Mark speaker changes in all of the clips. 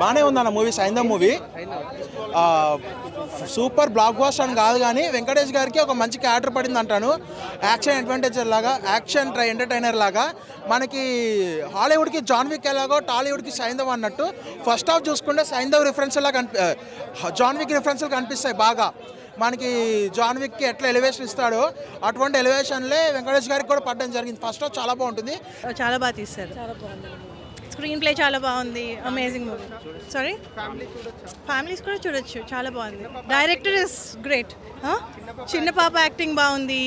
Speaker 1: బాగానే ఉందన్న movie, Saindhav movie super blockbuster అని కాదు కానీ వెంకటేష్ గారికి ఒక మంచి క్యారెక్టర్ పడింది అంటాను. యాక్షన్ అడ్వాంటేజర్ లాగా, యాక్షన్ ఎంటర్టైనర్ లాగా మనకి హాలీవుడ్కి జాన్ విక్ ఎలాగో టాలీవుడ్కి సైంధవ్ అన్నట్టు ఫస్ట్ హాఫ్ చూసుకుంటే సైంధవ్ రిఫరెన్స్ లా జాన్ విక్ రిఫరెన్స్లు కనిపిస్తాయి బాగా. మనకి జాన్ విక్కి ఎట్లా ఎలివేషన్ ఇస్తాడో అటువంటి ఎలివేషన్లే వెంకటేష్ గారికి కూడా పడడం జరిగింది. ఫస్ట్ హాఫ్ చాలా బాగుంటుంది,
Speaker 2: చాలా బాగా తీస్తారు, చాలా బాగుంది. స్క్రీన్ ప్లే చాలా బాగుంది, అమేజింగ్ మూవీ. సారీ, ఫ్యామిలీస్ కూడా చూడొచ్చు, చాలా బాగుంది. Director is great. చిన్న పాప యాక్టింగ్ బాగుంది,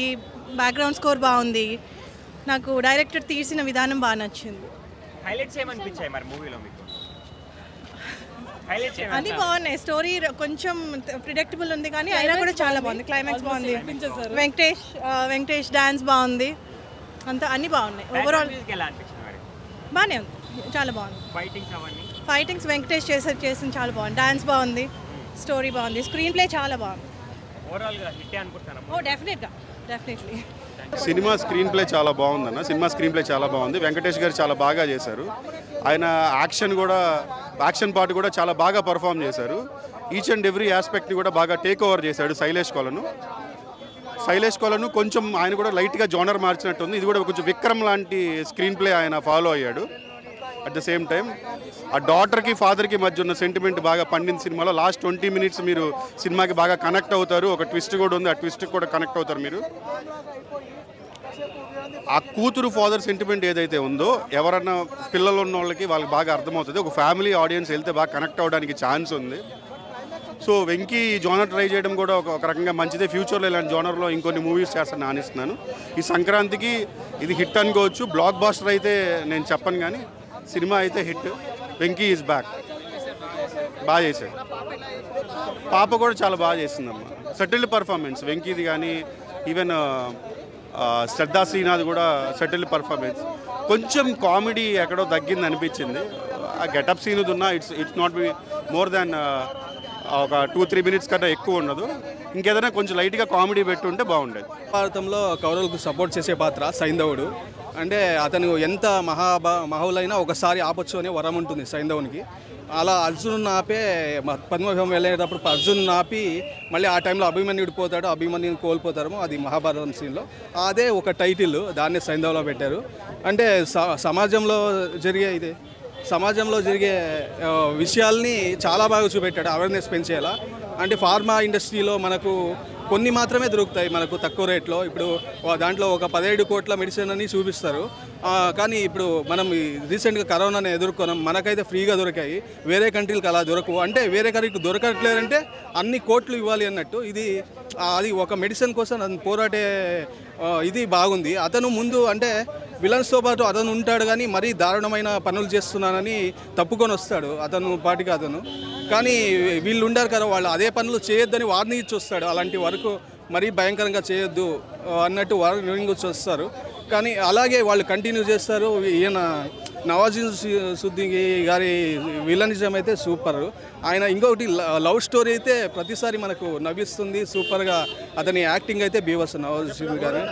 Speaker 2: బ్యాక్గ్రౌండ్ స్కోర్ బాగుంది. నాకు డైరెక్టర్ తీసిన విధానం బాగా నచ్చింది. అన్నీ బాగున్నాయి. స్టోరీ కొంచెం ప్రిడిక్టబుల్ ఉంది కానీ అయినా కూడా చాలా బాగుంది. క్లైమాక్స్ బాగుంది. వెంకటేష్ డాన్స్ బాగుంది. అంతా అన్నీ బాగున్నాయి. ఓవరాల్ బాగానే ఉంది, చాలా బాగుంది. ఫైటింగ్స్ వెంకటేష్ చేసిన చాలా బాగుంది. డాన్స్ బాగుంది, స్టోరీ బాగుంది, స్క్రీన్ ప్లే చాలా బాగుంది. Oh definitely.
Speaker 3: సినిమా స్క్రీన్ ప్లే చాలా బాగుందన్న. సినిమా స్క్రీన్ ప్లే చాలా బాగుంది. వెంకటేష్ గారు చాలా బాగా చేశారు. ఆయన యాక్షన్ పార్ట్ కూడా చాలా బాగా పర్ఫామ్ చేశారు. ఈచ్ అండ్ ఎవ్రీ ఆస్పెక్ట్ని కూడా బాగా టేక్ ఓవర్ చేశాడు శైలేష్ కోలను. కొంచెం ఆయన కూడా లైట్గా జోనర్ మార్చినట్టుంది. ఇది కూడా కొంచెం విక్రమ్ లాంటి స్క్రీన్ ప్లే ఆయన ఫాలో అయ్యాడు. అట్ ద సేమ్ టైం ఆ డాటర్కి ఫాదర్కి మధ్య ఉన్న సెంటిమెంట్ బాగా పండిన సినిమాలో లాస్ట్ 20 minutes మీరు సినిమాకి బాగా కనెక్ట్ అవుతారు. ఒక ట్విస్ట్ కూడా ఉంది, ఆ ట్విస్ట్కి కూడా కనెక్ట్ అవుతారు మీరు. ఆ కూతురు ఫాదర్ సెంటిమెంట్ ఏదైతే ఉందో ఎవరన్నా పిల్లలు ఉన్న వాళ్ళకి బాగా అర్థమవుతుంది. ఒక ఫ్యామిలీ ఆడియన్స్ వెళ్తే బాగా కనెక్ట్ అవ్వడానికి ఛాన్స్ ఉంది. సో వెంకీ జోనర్ ట్రై చేయడం కూడా ఒక రకంగా మంచిదే. ఫ్యూచర్లో ఇలాంటి జోనర్లో ఇంకొన్ని మూవీస్ చేస్తాను ఆనిస్తున్నాను. ఈ సంక్రాంతికి ఇది హిట్ అనుకోవచ్చు. బ్లాక్ బాస్టర్ అయితే నేను చెప్పను కానీ సినిమా అయితే హిట్. వెంకీ ఈజ్ బ్యాక్, బాగా చేశాడు. పాప కూడా చాలా బాగా చేసిందమ్మా. సెటిల్డ్ పర్ఫార్మెన్స్ వెంకీది కానీ ఈవెన్ శ్రద్ధా శ్రీనాథ్ కూడా సెటిల్డ్ పర్ఫార్మెన్స్. కొంచెం కామెడీ ఎక్కడో తగ్గింది అనిపించింది. ఆ గెటప్ సీన్ ఉన్నా it's not be more than ఒక 2-3 minutes కన్నా ఎక్కువ ఉండదు. ఇంకేదైనా కొంచెం లైట్గా కామెడీ పెట్టుంటే బాగుండేది.
Speaker 4: భారతంలో కౌరవులకు సపోర్ట్ చేసే పాత్ర సైంధవుడు. అంటే అతను ఎంత మహులైనా ఒకసారి ఆపొచ్చు అనే వరం ఉంటుంది సైంధవునికి. అలా అర్జున్ ఆపే పద్మవ్యూహం వెళ్ళేటప్పుడు అర్జున్ ఆపి మళ్ళీ ఆ టైంలో అభిమన్యుడు పోతాడు, అభిమన్యుని కోల్పోతారు. అది మహాభారతం సీన్లో అదే ఒక టైటిల్, దాన్నే సైంధవ్లో పెట్టారు. అంటే సమాజంలో జరిగే విషయాల్ని చాలా బాగా చూపెట్టాడు. అవేర్నెస్ పెంచేలా. అంటే ఫార్మా ఇండస్ట్రీలో మనకు కొన్ని మాత్రమే దొరుకుతాయి మనకు తక్కువ రేట్లో. ఇప్పుడు దాంట్లో ఒక 17 కోట్ల మెడిసిన్ అని చూపిస్తారు. కానీ ఇప్పుడు మనం రీసెంట్గా కరోనాని ఎదుర్కొన్నాం, మనకైతే ఫ్రీగా దొరికాయి. వేరే కంట్రీలకు అలా దొరకవు. అంటే వేరే కంట్రీకి దొరకట్లేదంటే అన్ని కోట్లు ఇవ్వాలి అన్నట్టు. అది ఒక మెడిసిన్ కోసం అతను పోరాడే ఇది బాగుంది. అతను ముందు అంటే విలన్స్తో పాటు అతను ఉంటాడు కానీ మరీ దారుణమైన పనులు చేస్తున్నానని తప్పుకొని వస్తాడు అతను పాటికి అతను. కానీ వీళ్ళు ఉండారు కదా, వాళ్ళు అదే పనులు చేయొద్దని వార్నింగ్ ఇచ్చి వస్తాడు. అలాంటి వరకు మరీ భయంకరంగా చేయొద్దు అన్నట్టు వార్నింగ్ వచ్చి వస్తారు. కానీ అలాగే వాళ్ళు కంటిన్యూ చేస్తారు. ఈయన నవాజుద్దీన్ సిద్దికీ గారి విలనిజం అయితే సూపర్. ఆయన ఇంకొకటి లవ్ స్టోరీ అయితే ప్రతిసారి మనకు నవ్విస్తుంది. సూపర్గా అతని యాక్టింగ్ అయితే బీవస్ నవాజుద్దీన్ గారు.